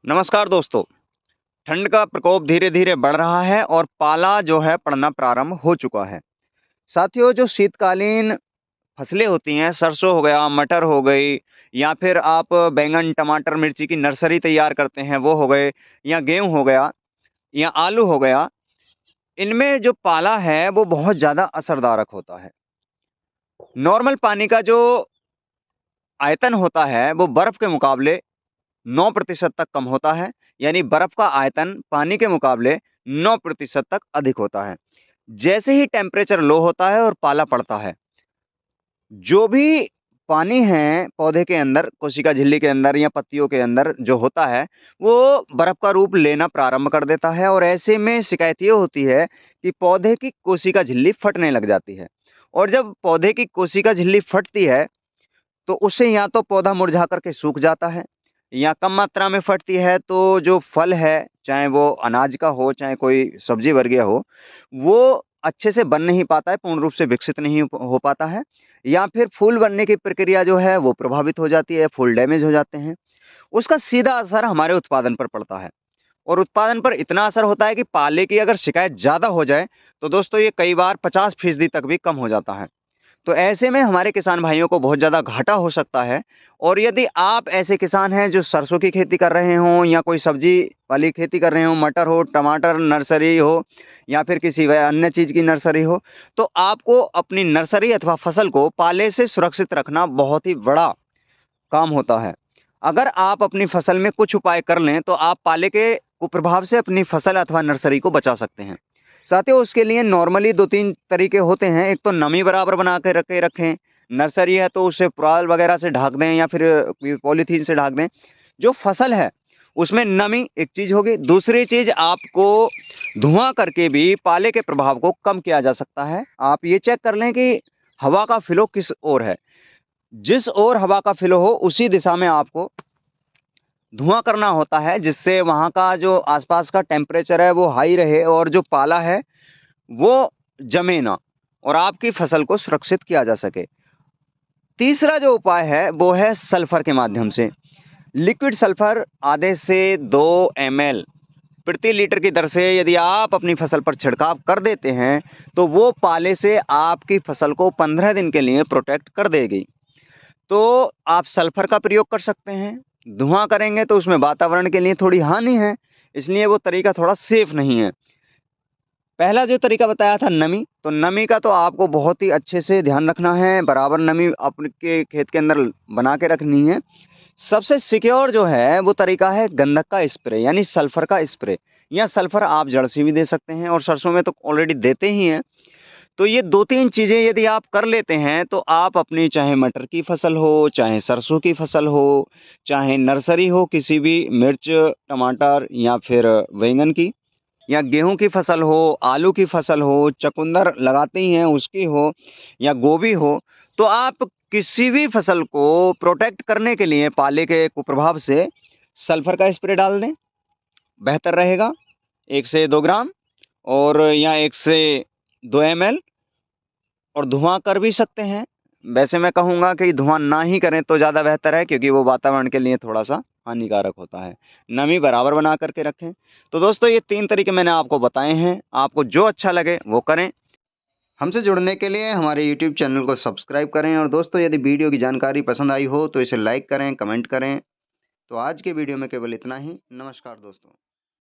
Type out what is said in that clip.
नमस्कार दोस्तों। ठंड का प्रकोप धीरे धीरे बढ़ रहा है और पाला जो है पड़ना प्रारंभ हो चुका है। साथियों, जो शीतकालीन फसलें होती हैं, सरसों हो गया, मटर हो गई, या फिर आप बैंगन टमाटर मिर्ची की नर्सरी तैयार करते हैं वो हो गए, या गेहूं हो गया, या आलू हो गया, इनमें जो पाला है वो बहुत ज़्यादा असरदारक होता है। नॉर्मल पानी का जो आयतन होता है वो बर्फ के मुकाबले 9% तक कम होता है। यानी बर्फ का आयतन पानी के मुकाबले 9% तक अधिक होता है। जैसे ही टेम्परेचर लो होता है और पाला पड़ता है, जो भी पानी है पौधे के अंदर, कोशिका झिल्ली के अंदर या पत्तियों के अंदर जो होता है, वो बर्फ का रूप लेना प्रारंभ कर देता है और ऐसे में शिकायत ये होती है कि पौधे की कोशिका झिल्ली फटने लग जाती है। और जब पौधे की कोशिका झिल्ली फटती है, तो उससे या तो पौधा मुरझा करके सूख जाता है, या कम मात्रा में फटती है तो जो फल है, चाहे वो अनाज का हो, चाहे कोई सब्जी वर्गीय हो, वो अच्छे से बन नहीं पाता है, पूर्ण रूप से विकसित नहीं हो पाता है, या फिर फूल बनने की प्रक्रिया जो है वो प्रभावित हो जाती है, फूल डैमेज हो जाते हैं। उसका सीधा असर हमारे उत्पादन पर पड़ता है और उत्पादन पर इतना असर होता है कि पाले की अगर शिकायत ज़्यादा हो जाए, तो दोस्तों ये कई बार 50% तक भी कम हो जाता है। तो ऐसे में हमारे किसान भाइयों को बहुत ज़्यादा घाटा हो सकता है। और यदि आप ऐसे किसान हैं जो सरसों की खेती कर रहे हों या कोई सब्जी वाली खेती कर रहे हों, मटर हो, टमाटर नर्सरी हो, या फिर किसी व अन्य चीज़ की नर्सरी हो, तो आपको अपनी नर्सरी अथवा फसल को पाले से सुरक्षित रखना बहुत ही बड़ा काम होता है। अगर आप अपनी फसल में कुछ उपाय कर लें, तो आप पाले के कुप्रभाव से अपनी फसल अथवा नर्सरी को बचा सकते हैं। साथियों, उसके लिए नॉर्मली 2-3 तरीके होते हैं। एक तो नमी बराबर बना के रखें। नर्सरी है तो उसे पुआल वगैरह से ढक दें या फिर पॉलीथीन से ढक दें। जो फसल है, उसमें नमी एक चीज़ होगी। दूसरी चीज़, आपको धुआँ करके भी पाले के प्रभाव को कम किया जा सकता है। आप ये चेक कर लें कि हवा का फ्लो किस ओर है। जिस ओर हवा का फ्लो हो, उसी दिशा में आपको धुआँ करना होता है, जिससे वहाँ का जो आसपास का टेम्परेचर है वो हाई रहे और जो पाला है वो जमे ना, और आपकी फसल को सुरक्षित किया जा सके। तीसरा जो उपाय है वो है सल्फर के माध्यम से। लिक्विड सल्फर आधे से 2 ml प्रति लीटर की दर से यदि आप अपनी फसल पर छिड़काव कर देते हैं, तो वो पाले से आपकी फसल को 15 दिन के लिए प्रोटेक्ट कर देगी। तो आप सल्फर का प्रयोग कर सकते हैं। धुआँ करेंगे तो उसमें वातावरण के लिए थोड़ी हानि है, इसलिए वो तरीका थोड़ा सेफ नहीं है। पहला जो तरीका बताया था नमी, तो नमी का तो आपको बहुत ही अच्छे से ध्यान रखना है, बराबर नमी आपके खेत के अंदर बना के रखनी है। सबसे सिक्योर जो है वो तरीका है गंधक का स्प्रे, यानी सल्फर का स्प्रे, या सल्फर आप जड़ से भी दे सकते हैं और सरसों में तो ऑलरेडी देते ही हैं। तो ये 2-3 चीज़ें यदि आप कर लेते हैं, तो आप अपनी चाहे मटर की फसल हो, चाहे सरसों की फसल हो, चाहे नर्सरी हो किसी भी मिर्च, टमाटर या फिर बैंगन की, या गेहूँ की फसल हो, आलू की फसल हो, चुकंदर लगाते ही हैं उसकी हो, या गोभी हो, तो आप किसी भी फसल को प्रोटेक्ट करने के लिए पाले के कुप्रभाव से सल्फर का स्प्रे डाल दें, बेहतर रहेगा। 1 से 2 ग्राम, और या 1 से 2 ml, और धुआँ कर भी सकते हैं। वैसे मैं कहूँगा कि धुआँ ना ही करें तो ज़्यादा बेहतर है, क्योंकि वो वातावरण के लिए थोड़ा-सा हानिकारक होता है। नमी बराबर बना कर के रखें। तो दोस्तों, ये 3 तरीके मैंने आपको बताए हैं। आपको जो अच्छा लगे वो करें। हमसे जुड़ने के लिए हमारे यूट्यूब चैनल को सब्सक्राइब करें, और दोस्तों यदि वीडियो की जानकारी पसंद आई हो तो इसे लाइक करें, कमेंट करें। तो आज के वीडियो में केवल इतना ही। नमस्कार दोस्तों।